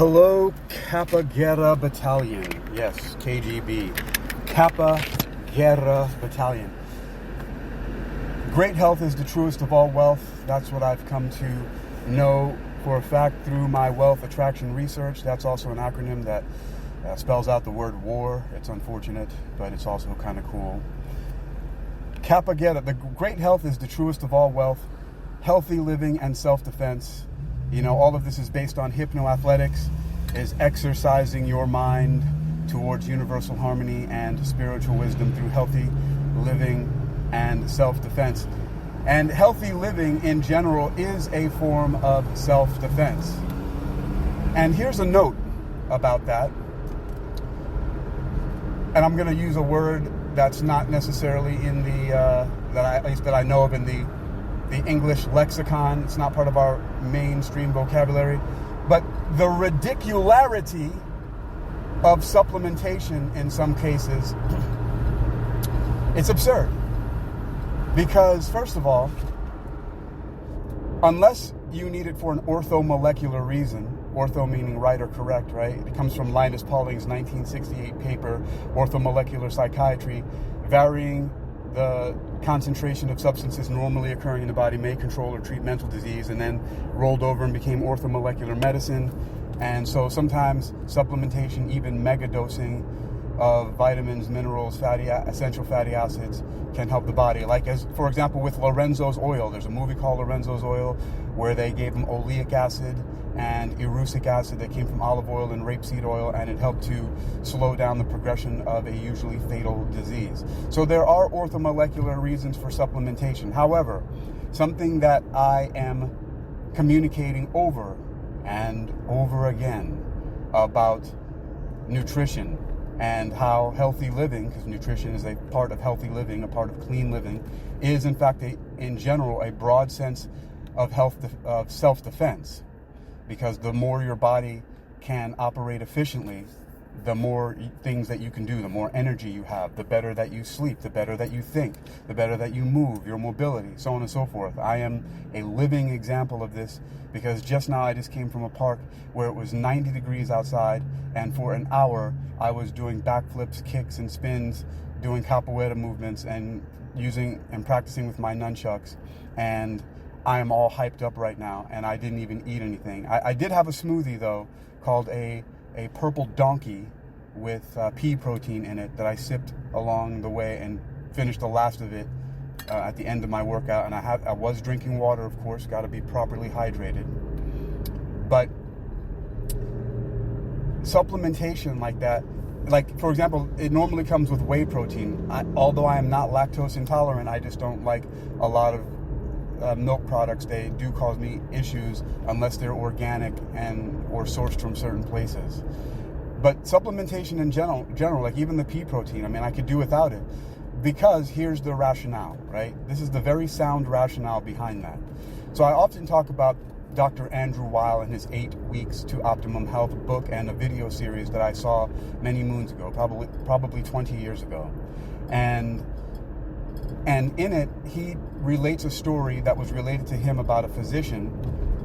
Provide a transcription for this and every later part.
Hello, Kappa Guerra Battalion. Yes, KGB. Kappa Guerra Battalion. Great health is the truest of all wealth. That's what I've come to know for a fact through my wealth attraction research. That's also an acronym that spells out the word war. It's unfortunate, but it's also kind of cool. Kappa Guerra. The great health is the truest of all wealth. Healthy living and self-defense. You know, all of this is based on hypnoathletics, is exercising your mind towards universal harmony and spiritual wisdom through healthy living and self-defense. And healthy living in general is a form of self-defense. And here's a note about that. And I'm going to use a word that's not necessarily in the, at least that I know of in the English lexicon. It's not part of our mainstream vocabulary. But the ridicularity of supplementation in some cases, it's absurd. Because, first of all, unless you need it for an orthomolecular reason, ortho meaning right or correct, right? It comes from Linus Pauling's 1968 paper, Orthomolecular Psychiatry, varying the concentration of substances normally occurring in the body may control or treat mental disease, and then rolled over and became orthomolecular medicine. And so sometimes supplementation, even megadosing of vitamins, minerals, essential fatty acids can help the body. Like, as for example, with Lorenzo's oil. There's a movie called Lorenzo's Oil where they gave him oleic acid and erucic acid that came from olive oil and rapeseed oil, and it helped to slow down the progression of a usually fatal disease. So there are orthomolecular reasons for supplementation. However, something that I am communicating over and over again about nutrition and how healthy living, because nutrition is a part of healthy living, a part of clean living, is in fact, in general, a broad sense of of self-defense. Because the more your body can operate efficiently, the more things that you can do, the more energy you have, the better that you sleep, the better that you think, the better that you move, your mobility, so on and so forth. I am a living example of this because just now I just came from a park where it was 90 degrees outside, and for an hour I was doing backflips, kicks, and spins, doing capoeira movements and practicing with my nunchucks, and I am all hyped up right now, and I didn't even eat anything. I did have a smoothie, though, called a purple donkey with pea protein in it that I sipped along the way and finished the last of it at the end of my workout. And I was drinking water, of course, got to be properly hydrated. But supplementation like that, like, for example, it normally comes with whey protein. Although I am not lactose intolerant, I just don't like a lot of milk products. They do cause me issues unless they're organic or sourced from certain places. But supplementation in general, like even the pea protein, I mean, I could do without it, because here's the rationale, right? This is the very sound rationale behind that. So I often talk about Dr. Andrew Weil and his 8 Weeks to Optimum Health book and a video series that I saw many moons ago, probably 20 years ago. And in it, he relates a story that was related to him about a physician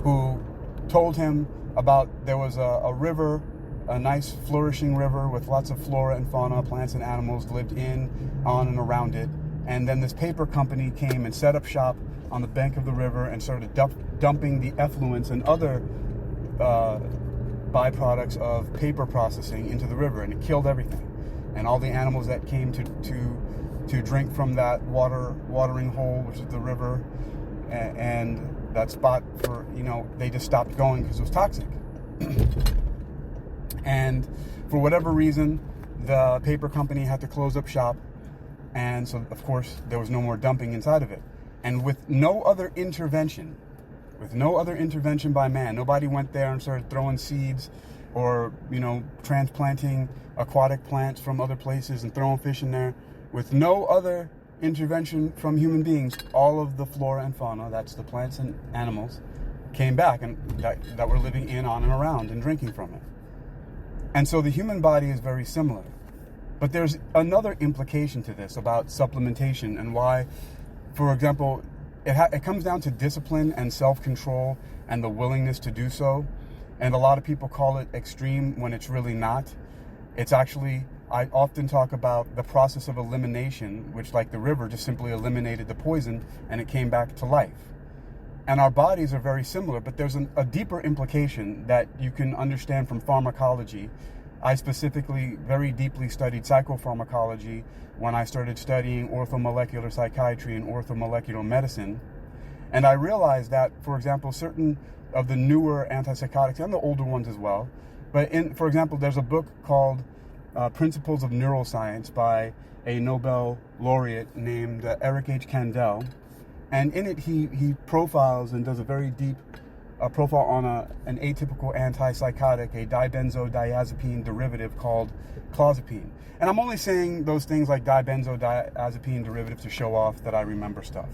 who told him about there was a river, a nice flourishing river with lots of flora and fauna, plants and animals lived on and around it. And then this paper company came and set up shop on the bank of the river and started dumping the effluents and other byproducts of paper processing into the river, and it killed everything. And all the animals that came to drink from that watering hole, which is the river, and that spot they just stopped going because it was toxic. And for whatever reason, the paper company had to close up shop, and so of course there was no more dumping inside of it. And with no other intervention by man, nobody went there and started throwing seeds or transplanting aquatic plants from other places and throwing fish in there. With no other intervention from human beings, all of the flora and fauna, that's the plants and animals, came back and that were living on and around and drinking from it. And so the human body is very similar. But there's another implication to this about supplementation and why, for example, it comes down to discipline and self-control and the willingness to do so. And a lot of people call it extreme when it's really not. It's actually, I often talk about the process of elimination, which, like the river, just simply eliminated the poison and it came back to life. And our bodies are very similar, but there's a deeper implication that you can understand from pharmacology. I specifically very deeply studied psychopharmacology when I started studying orthomolecular psychiatry and orthomolecular medicine. And I realized that, for example, certain of the newer antipsychotics, and the older ones as well, but for example, there's a book called Principles of Neuroscience by a Nobel laureate named Eric H. Kandel. And in it, he profiles and does a very deep profile on an atypical antipsychotic, a dibenzodiazepine derivative called clozapine. And I'm only saying those things like dibenzodiazepine derivative to show off that I remember stuff.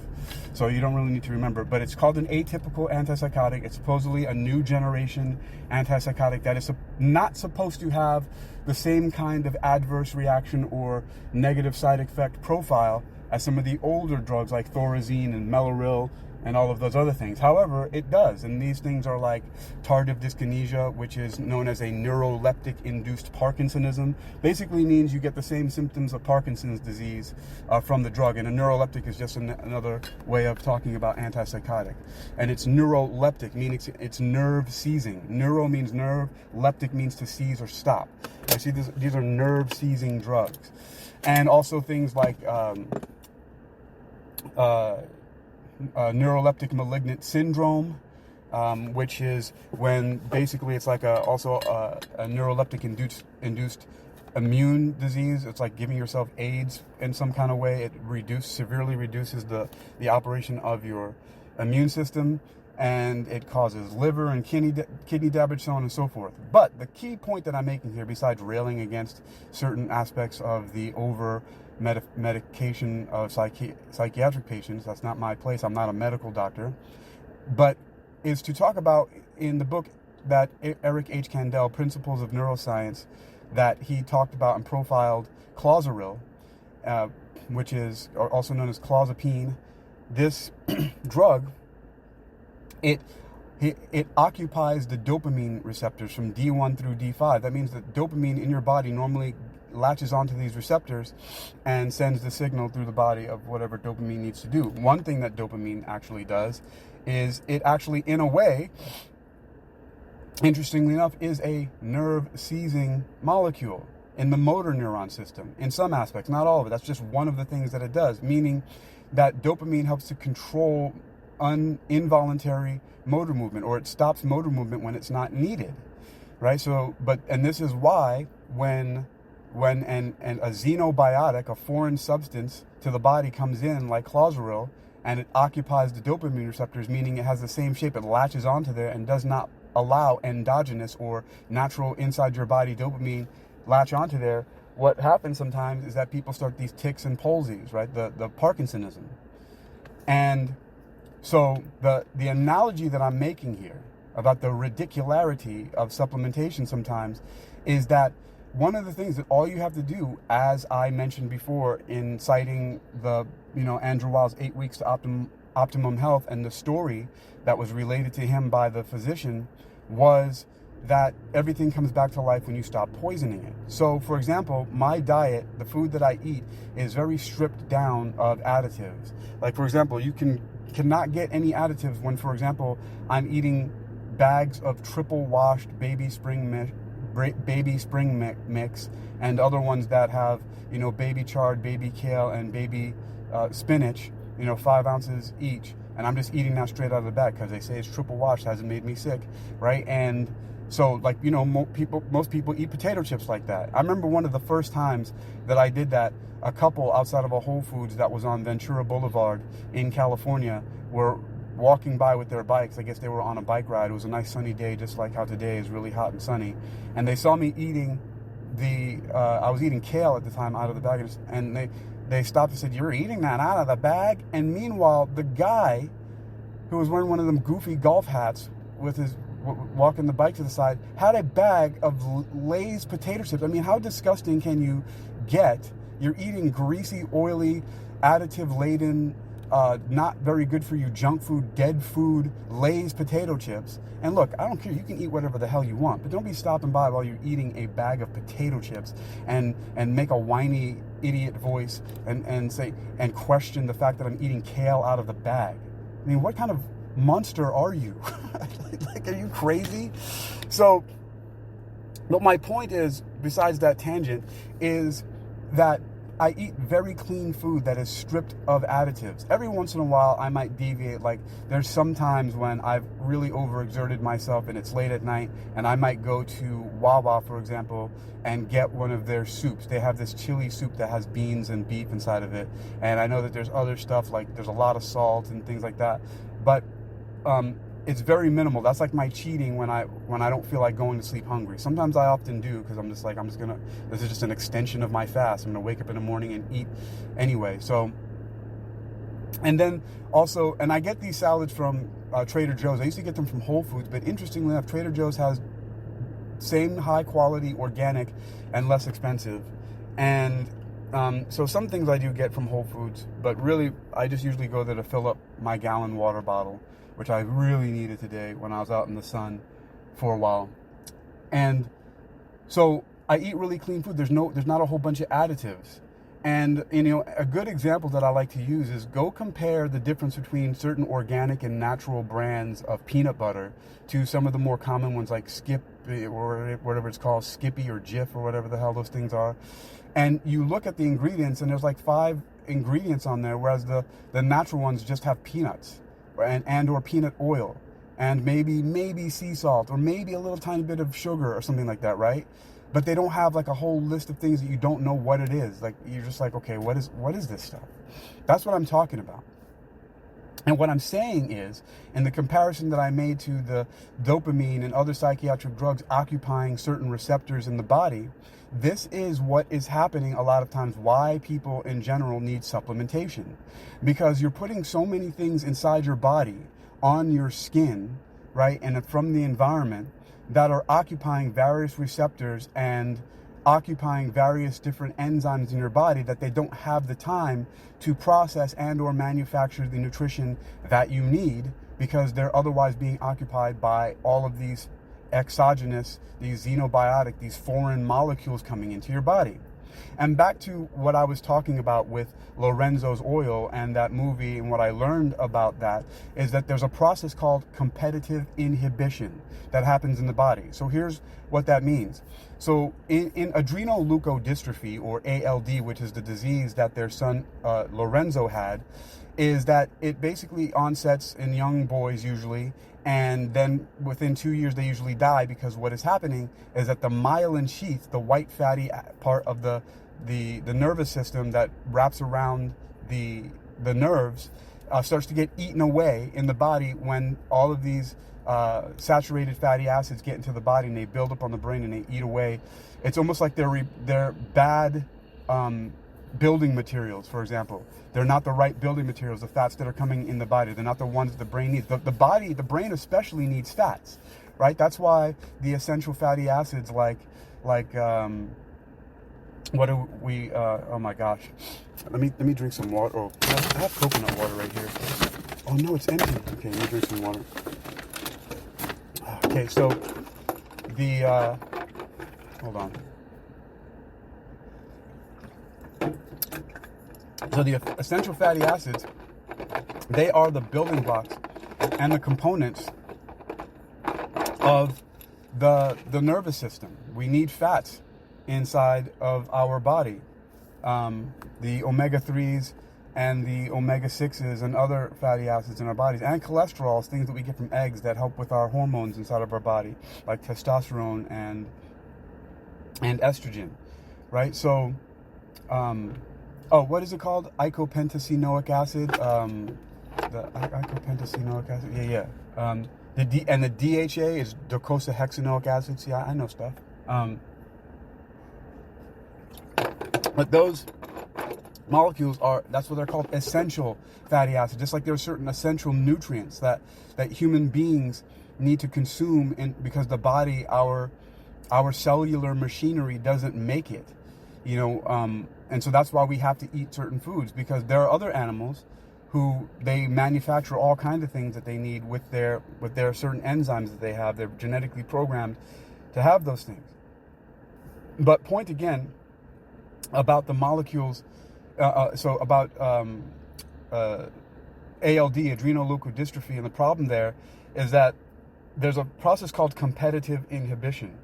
So you don't really need to remember. But it's called an atypical antipsychotic. It's supposedly a new generation antipsychotic that is not supposed to have the same kind of adverse reaction or negative side effect profile as some of the older drugs like Thorazine and Mellaril and all of those other things. However, it does. And these things are like tardive dyskinesia, which is known as a neuroleptic-induced Parkinsonism. Basically means you get the same symptoms of Parkinson's disease from the drug. And a neuroleptic is just another way of talking about antipsychotic. And it's neuroleptic, meaning it's nerve seizing. Neuro means nerve, leptic means to seize or stop. I see these are nerve seizing drugs. And also things like neuroleptic malignant syndrome, which is when basically it's like a neuroleptic induced immune disease. It's like giving yourself AIDS in some kind of way. It severely reduces the operation of your immune system, and it causes liver and kidney damage, so on and so forth. But the key point that I'm making here, besides railing against certain aspects of the medication of psychiatric patients, that's not my place, I'm not a medical doctor, but is to talk about in the book that Eric H. Kandel, Principles of Neuroscience, that he talked about and profiled clozaril, which is also known as clozapine. This drug, it occupies the dopamine receptors from D1 through D5. That means that dopamine in your body normally latches onto these receptors and sends the signal through the body of whatever dopamine needs to do. One thing that dopamine actually does is it actually, in a way, interestingly enough, is a nerve seizing molecule in the motor neuron system in some aspects, not all of it. That's just one of the things that it does, meaning that dopamine helps to control involuntary motor movement, or it stops motor movement when it's not needed, right? So, and this is why when a xenobiotic, a foreign substance to the body, comes in like clozaril, and it occupies the dopamine receptors, meaning it has the same shape, it latches onto there and does not allow endogenous or natural inside your body dopamine latch onto there. What happens sometimes is that people start these tics and palsies, right? The Parkinsonism. And so the analogy that I'm making here about the ridicularity of supplementation sometimes is that one of the things that all you have to do, as I mentioned before in citing the Andrew Weil's 8 Weeks to Optimum Health and the story that was related to him by the physician, was that everything comes back to life when you stop poisoning it. So, for example, my diet, the food that I eat, is very stripped down of additives. Like, for example, you cannot get any additives when, for example, I'm eating bags of triple washed baby spring mix and other ones that have, baby chard, baby kale, and baby spinach, 5 ounces each. And I'm just eating that straight out of the bag because they say it's triple washed, hasn't made me sick, right? And so, like, most people eat potato chips like that. I remember one of the first times that I did that, a couple outside of a Whole Foods that was on Ventura Boulevard in California were walking by with their bikes. I guess they were on a bike ride. It was a nice sunny day, just like how today is really hot and sunny. And they saw me eating I was eating kale at the time out of the bag, and they stopped and said, "You're eating that out of the bag?" And meanwhile, the guy who was wearing one of them goofy golf hats with his walking the bike to the side had a bag of Lay's potato chips. I mean, how disgusting can you get? You're eating greasy, oily, additive-laden not very good for you junk food, dead food, Lay's potato chips. And look, I don't care, you can eat whatever the hell you want, but don't be stopping by while you're eating a bag of potato chips and make a whiny idiot voice and question the fact that I'm eating kale out of the bag. I mean, what kind of monster are you? Like, are you crazy? So, but my point is, besides that tangent, is that I eat very clean food that is stripped of additives. Every once in a while, I might deviate. Like, there's some times when I've really overexerted myself and it's late at night, and I might go to Wawa, for example, and get one of their soups. They have this chili soup that has beans and beef inside of it. And I know that there's other stuff, like there's a lot of salt and things like that. But it's very minimal. That's like my cheating when I don't feel like going to sleep hungry. Sometimes I often do, because I'm just like, this is just an extension of my fast. I'm gonna wake up in the morning and eat anyway. So, and then also, and I get these salads from Trader Joe's. I used to get them from Whole Foods, but interestingly enough, Trader Joe's has same high quality, organic, and less expensive. And so some things I do get from Whole Foods, but really I just usually go there to fill up my gallon water bottle, which I really needed today when I was out in the sun for a while. And so I eat really clean food. There's not a whole bunch of additives. And, you know, a good example that I like to use is go compare the difference between certain organic and natural brands of peanut butter to some of the more common ones like Skip, or whatever it's called, Skippy or Jif or whatever the hell those things are. And you look at the ingredients and there's like 5 ingredients on there, whereas the natural ones just have peanuts and or peanut oil and maybe sea salt or maybe a little tiny bit of sugar or something like that, right? But they don't have like a whole list of things that you don't know what it is. Like, you're just like, okay, what is this stuff? That's what I'm talking about. And what I'm saying is, in the comparison that I made to the dopamine and other psychiatric drugs occupying certain receptors in the body, this is what is happening a lot of times, why people in general need supplementation. Because you're putting so many things inside your body, on your skin, right, and from the environment, that are occupying various receptors and occupying various different enzymes in your body that they don't have the time to process and or manufacture the nutrition that you need, because they're otherwise being occupied by all of these exogenous, these xenobiotic, these foreign molecules coming into your body. And back to what I was talking about with Lorenzo's oil and that movie, and what I learned about that is that there's a process called competitive inhibition that happens in the body. So here's what that means. So in adrenoleukodystrophy, or ALD, which is the disease that their son Lorenzo had, is that it basically onsets in young boys usually, and then within 2 years they usually die, because what is happening is that the myelin sheath, the white fatty part of the nervous system that wraps around the nerves, starts to get eaten away in the body when all of these saturated fatty acids get into the body and they build up on the brain and they eat away. It's almost like they're bad building materials, for example. They're not the right building materials, the fats that are coming in the body. They're not the ones that the brain needs. The brain especially needs fats, right? That's why the essential fatty acids like what do we, oh my gosh. Let me drink some water. Oh, I have coconut water right here. Oh no, it's empty. Okay, let me drink some water. Okay, so hold on. So the essential fatty acids, they are the building blocks and the components of the nervous system. We need fats inside of our body. The omega-3s and the omega-6s and other fatty acids in our bodies, and cholesterol, things that we get from eggs that help with our hormones inside of our body, like testosterone and estrogen, right? So, what is it called? Icopentosinoic acid. The icopentosinoic acid. Yeah. The DHA is docosahexaenoic acid. See, I know stuff. But those molecules that's what they're called, essential fatty acids. Just like there are certain essential nutrients that human beings need to consume because the body, our cellular machinery doesn't make it, and so that's why we have to eat certain foods, because there are other animals who they manufacture all kinds of things that they need with their certain enzymes that they have. They're genetically programmed to have those things. But point again about the molecules, about ALD, adrenoleukodystrophy, and the problem there is that there's a process called competitive inhibition.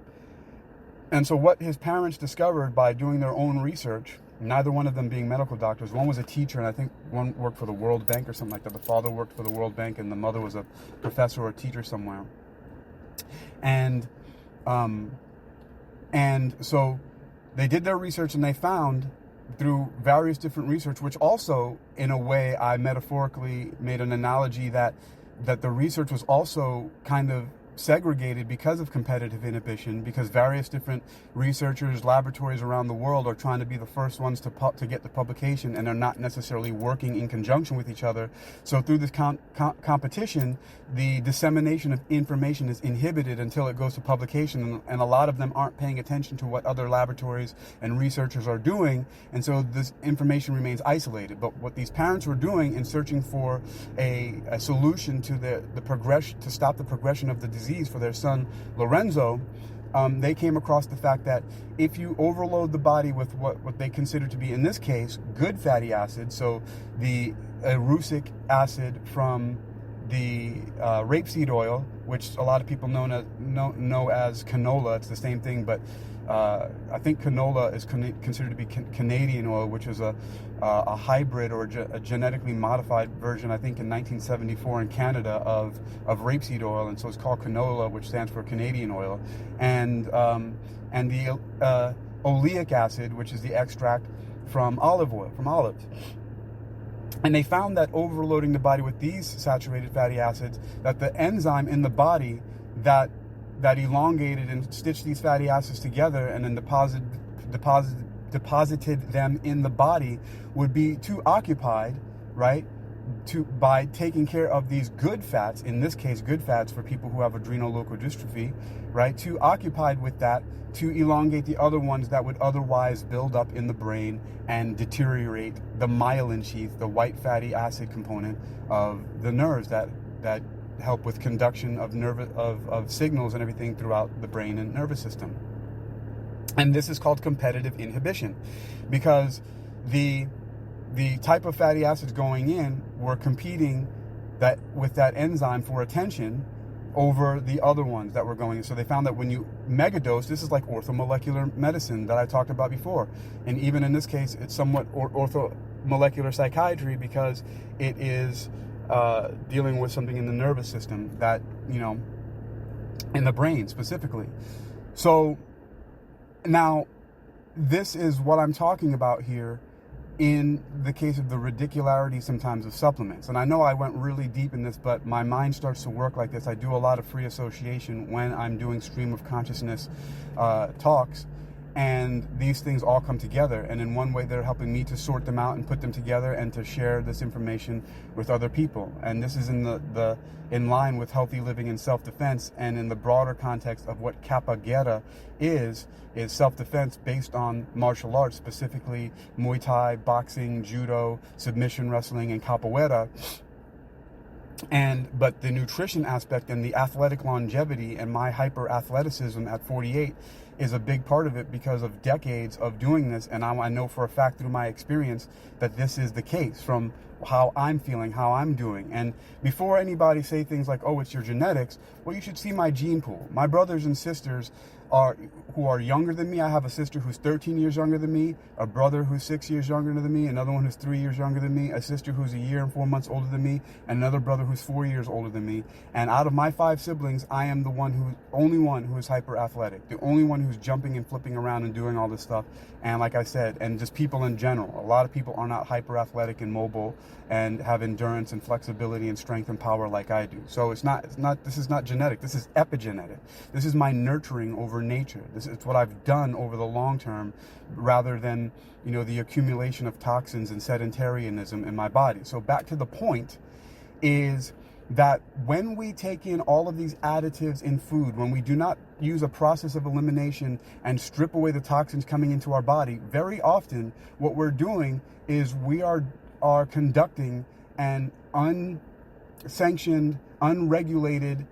And so what his parents discovered by doing their own research, neither one of them being medical doctors, one was a teacher, and I think one worked for the World Bank or something like that. The father worked for the World Bank, and the mother was a professor or a teacher somewhere. And so they did their research, and they found through various different research, which also, in a way, I metaphorically made an analogy that the research was also kind of segregated because of competitive inhibition, because various different researchers, laboratories around the world are trying to be the first ones to get the publication, and are not necessarily working in conjunction with each other. So through this competition, the dissemination of information is inhibited until it goes to publication, and a lot of them aren't paying attention to what other laboratories and researchers are doing, and so this information remains isolated. But what these parents were doing in searching for a solution to the progression, to stop the progression of the disease for their son Lorenzo, they came across the fact that if you overload the body with what they consider to be, in this case, good fatty acids, so the erucic acid from the rapeseed oil, which a lot of people know as canola, it's the same thing, but I think canola is considered to be Canadian oil, which is a hybrid or a genetically modified version, I think in 1974 in Canada, of rapeseed oil, and so it's called canola, which stands for Canadian oil, and the oleic acid, which is the extract from olive oil, from olives. And they found that overloading the body with these saturated fatty acids, that the enzyme in the body that elongated and stitched these fatty acids together and then deposited them in the body would be too occupied, right, by taking care of these good fats, in this case good fats for people who have adrenoleukodystrophy, right, too occupied with that to elongate the other ones that would otherwise build up in the brain and deteriorate the myelin sheath, the white fatty acid component of the nerves that help with conduction of signals and everything throughout the brain and nervous system. And this is called competitive inhibition, because the type of fatty acids going in were competing with that enzyme for attention over the other ones that were going in. So they found that when you megadose, this is like orthomolecular medicine that I talked about before. And even in this case, it's somewhat orthomolecular psychiatry, because it is dealing with something in the nervous system that, in the brain specifically. So now, this is what I'm talking about here in the case of the ridicularity sometimes of supplements. And I know I went really deep in this, but my mind starts to work like this. I do a lot of free association when I'm doing stream of consciousness talks, and these things all come together. And in one way, they're helping me to sort them out and put them together and to share this information with other people. And this is in line with healthy living and self-defense, and in the broader context of what Capoeira is self-defense based on martial arts, specifically Muay Thai, boxing, judo, submission wrestling, and capoeira. But the nutrition aspect and the athletic longevity and my hyper athleticism at 48 is a big part of it, because of decades of doing this. And I know for a fact through my experience that this is the case, from how I'm feeling, how I'm doing. And before anybody say things like, oh, it's your genetics, well, you should see my gene pool. My brothers and sisters who are younger than me. I have a sister who's 13 years younger than me, a brother who's 6 years younger than me, another one who's 3 years younger than me, a sister who's a year and 4 months older than me, and another brother who's 4 years older than me. And out of my 5 siblings, I am the only one who is hyper athletic, the only one who's jumping and flipping around and doing all this stuff. And like I said, and just people in general, a lot of people are not hyper athletic and mobile and have endurance and flexibility and strength and power like I do. So this is not genetic. This is epigenetic. This is my nurturing over nature. This is what I've done over the long term, rather than, the accumulation of toxins and sedentarianism in my body. So back to the point is that when we take in all of these additives in food, when we do not use a process of elimination and strip away the toxins coming into our body, very often what we're doing is we are conducting an unsanctioned, unregulated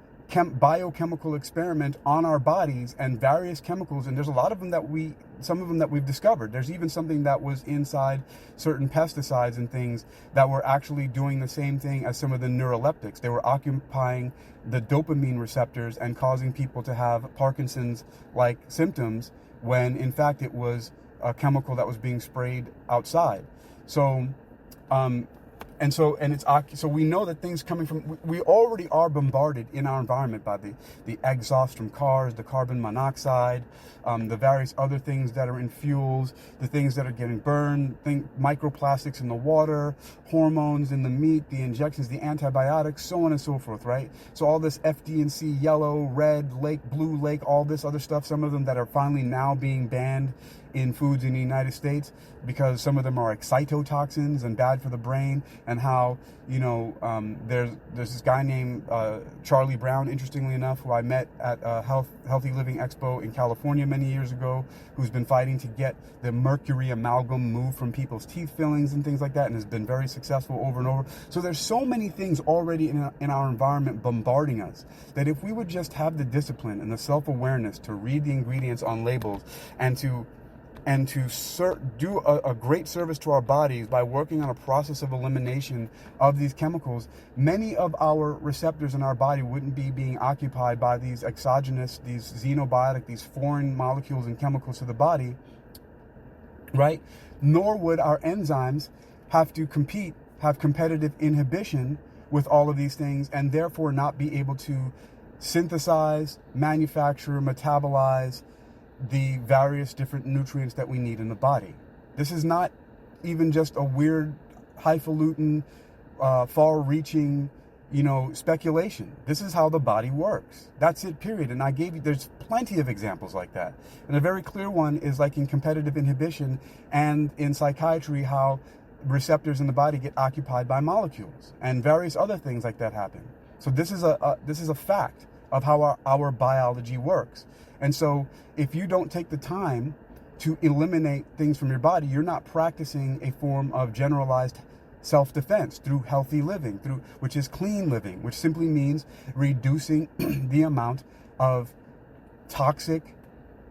biochemical experiment on our bodies and various chemicals. And there's a lot of them some of them that we've discovered. There's even something that was inside certain pesticides and things that were actually doing the same thing as some of the neuroleptics. They were occupying the dopamine receptors and causing people to have Parkinson's-like symptoms when in fact it was a chemical that was being sprayed outside. So so we know that things coming from, we already are bombarded in our environment by the exhaust from cars, the carbon monoxide, the various other things that are in fuels, the things that are getting burned, microplastics in the water, hormones in the meat, the injections, the antibiotics, so on and so forth, right? So all this FD&C, yellow, red, lake, blue lake, all this other stuff, some of them that are finally now being banned in foods in the United States because some of them are excitotoxins and bad for the brain, and how, there's this guy named Charlie Brown, interestingly enough, who I met at a Healthy Living Expo in California many years ago, who's been fighting to get the mercury amalgam moved from people's teeth fillings and things like that, and has been very successful over and over. So there's so many things already in our environment bombarding us that if we would just have the discipline and the self-awareness to read the ingredients on labels and to do a great service to our bodies by working on a process of elimination of these chemicals, many of our receptors in our body wouldn't be being occupied by these exogenous, these xenobiotic, these foreign molecules and chemicals to the body, right? Nor would our enzymes have to have competitive inhibition with all of these things, and therefore not be able to synthesize, manufacture, metabolize the various different nutrients that we need in the body. This is not even just a weird, highfalutin, far-reaching, speculation. This is how the body works. That's it, period. And there's plenty of examples like that. And a very clear one is like in competitive inhibition and in psychiatry, how receptors in the body get occupied by molecules and various other things like that happen. So this is a fact of how our biology works. And so if you don't take the time to eliminate things from your body, you're not practicing a form of generalized self-defense through healthy living, which is clean living, which simply means reducing the amount of toxic,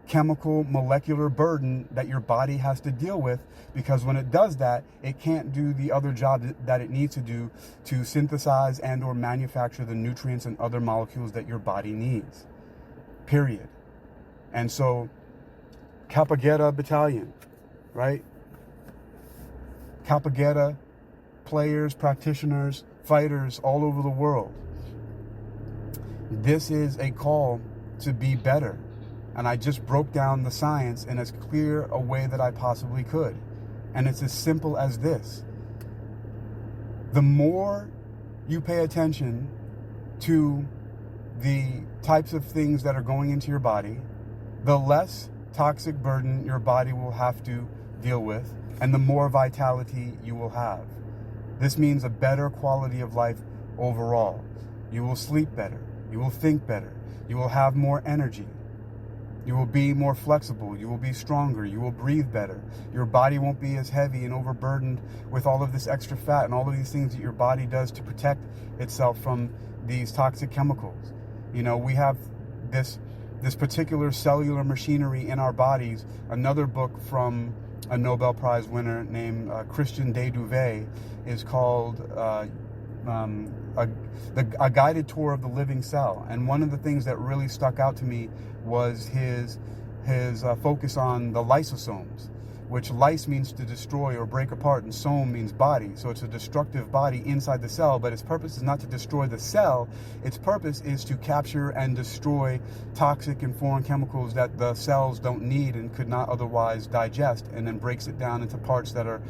chemical, molecular burden that your body has to deal with, because when it does that, it can't do the other job that it needs to do to synthesize and or manufacture the nutrients and other molecules that your body needs, period. And so, Kapageta Battalion, right? Kapageta players, practitioners, fighters all over the world. This is a call to be better. And I just broke down the science in as clear a way that I possibly could. And it's as simple as this. The more you pay attention to the types of things that are going into your body, the less toxic burden your body will have to deal with, and the more vitality you will have. This means a better quality of life overall. You will sleep better. You will think better. You will have more energy. You will be more flexible. You will be stronger. You will breathe better. Your body won't be as heavy and overburdened with all of this extra fat and all of these things that your body does to protect itself from these toxic chemicals. We have this particular cellular machinery in our bodies. Another book from a Nobel Prize winner named Christian de Duve is called A Guided Tour of the Living Cell. And one of the things that really stuck out to me was his focus on the lysosomes, which lys means to destroy or break apart, and some means body. So it's a destructive body inside the cell, but its purpose is not to destroy the cell. Its purpose is to capture and destroy toxic and foreign chemicals that the cells don't need and could not otherwise digest, and then breaks it down into parts that are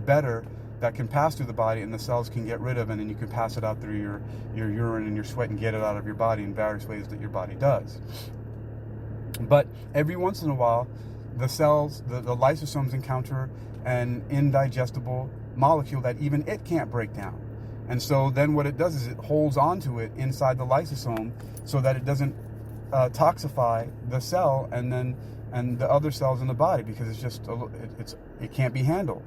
better, that can pass through the body and the cells can get rid of, and then you can pass it out through your urine and your sweat and get it out of your body in various ways that your body does. But every once in a while, the cells, the lysosomes encounter an indigestible molecule that even it can't break down. And so then what it does is it holds onto it inside the lysosome so that it doesn't toxify the cell and the other cells in the body, because it can't be handled.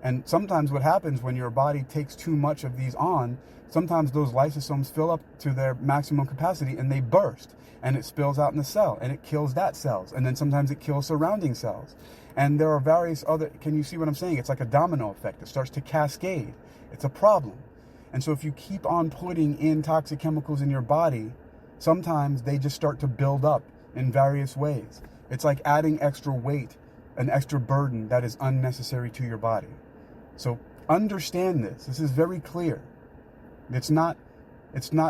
And sometimes what happens when your body takes too much of these on, sometimes those lysosomes fill up to their maximum capacity and they burst, and it spills out in the cell and it kills that cells. And then sometimes it kills surrounding cells. And there are various other, can you see what I'm saying? It's like a domino effect. It starts to cascade. It's a problem. And so if you keep on putting in toxic chemicals in your body, sometimes they just start to build up in various ways. It's like adding extra weight, an extra burden that is unnecessary to your body. So understand this. This is very clear. It's not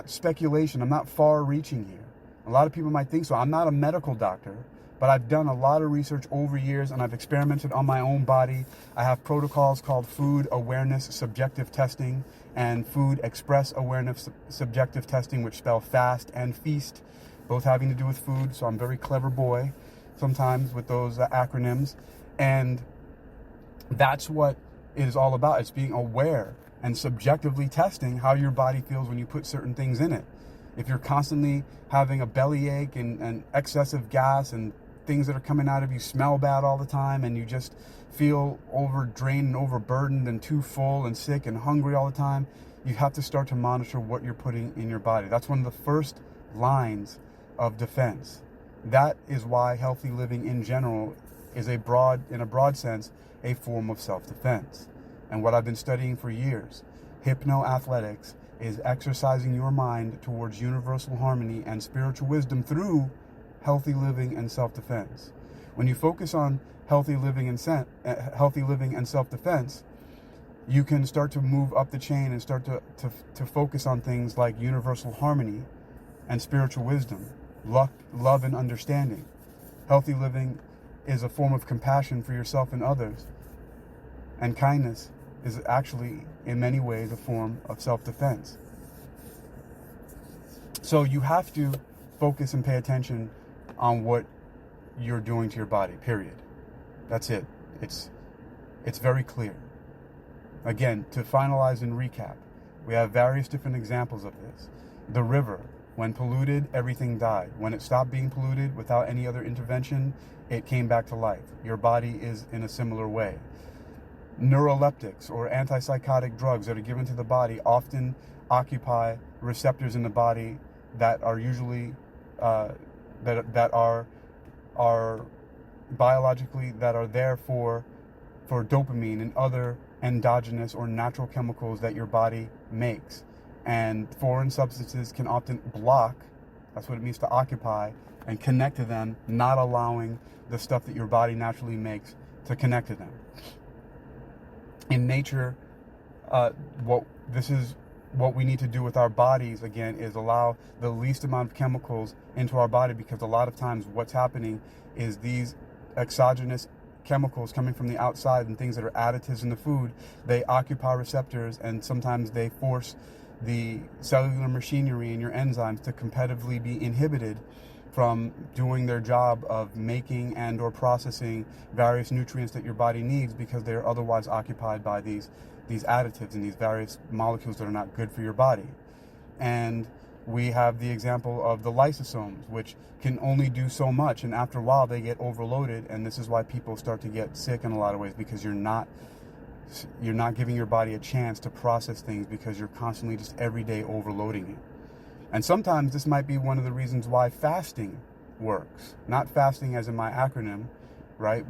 speculation. I'm not far-reaching here. A lot of people might think so. I'm not a medical doctor, but I've done a lot of research over years, and I've experimented on my own body. I have protocols called food awareness subjective testing and food express awareness subjective testing, which spell fast and feast, both having to do with food. So I'm a very clever boy sometimes with those acronyms. And that's what it is all about. It's being aware and subjectively testing how your body feels when you put certain things in it. If you're constantly having a bellyache and excessive gas and things that are coming out of you smell bad all the time, and you just feel overdrained and overburdened and too full and sick and hungry all the time, you have to start to monitor what you're putting in your body. That's one of the first lines of defense. That is why healthy living in general is in a broad sense, a form of self-defense. And what I've been studying for years, hypnoathletics, is exercising your mind towards universal harmony and spiritual wisdom through healthy living and self-defense. When you focus on healthy living and self-defense, you can start to move up the chain and start to focus on things like universal harmony and spiritual wisdom, love and understanding. Healthy living is a form of compassion for yourself and others, and kindness is actually, in many ways, a form of self-defense. So you have to focus and pay attention on what you're doing to your body, period. That's it. It's very clear. Again, to finalize and recap, we have various different examples of this. The river, when polluted, everything died. When it stopped being polluted without any other intervention, it came back to life. Your body is in a similar way. Neuroleptics or antipsychotic drugs that are given to the body often occupy receptors in the body that are usually that are biologically that are there for dopamine and other endogenous or natural chemicals that your body makes. And foreign substances can often block, that's what it means to occupy, and connect to them, not allowing the stuff that your body naturally makes to connect to them. In nature, what we need to do with our bodies, again, is allow the least amount of chemicals into our body, because a lot of times what's happening is these exogenous chemicals coming from the outside and things that are additives in the food, they occupy receptors, and sometimes they force the cellular machinery in your enzymes to competitively be inhibited from doing their job of making and or processing various nutrients that your body needs, because they're otherwise occupied by these additives and these various molecules that are not good for your body. And we have the example of the lysosomes, which can only do so much, and after a while they get overloaded, and this is why people start to get sick in a lot of ways, because you're not giving your body a chance to process things, because you're constantly just every day overloading it. And sometimes this might be one of the reasons why fasting works. Not fasting as in my acronym, right?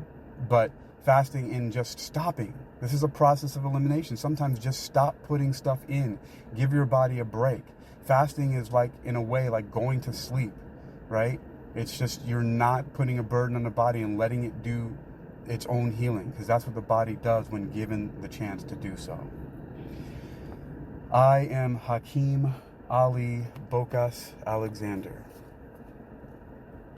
But fasting in just stopping. This is a process of elimination. Sometimes just stop putting stuff in. Give your body a break. Fasting is like, in a way, like going to sleep, right? It's just you're not putting a burden on the body and letting it do its own healing, because that's what the body does when given the chance to do so. I am Hakeem Ali-Bocas Alexander.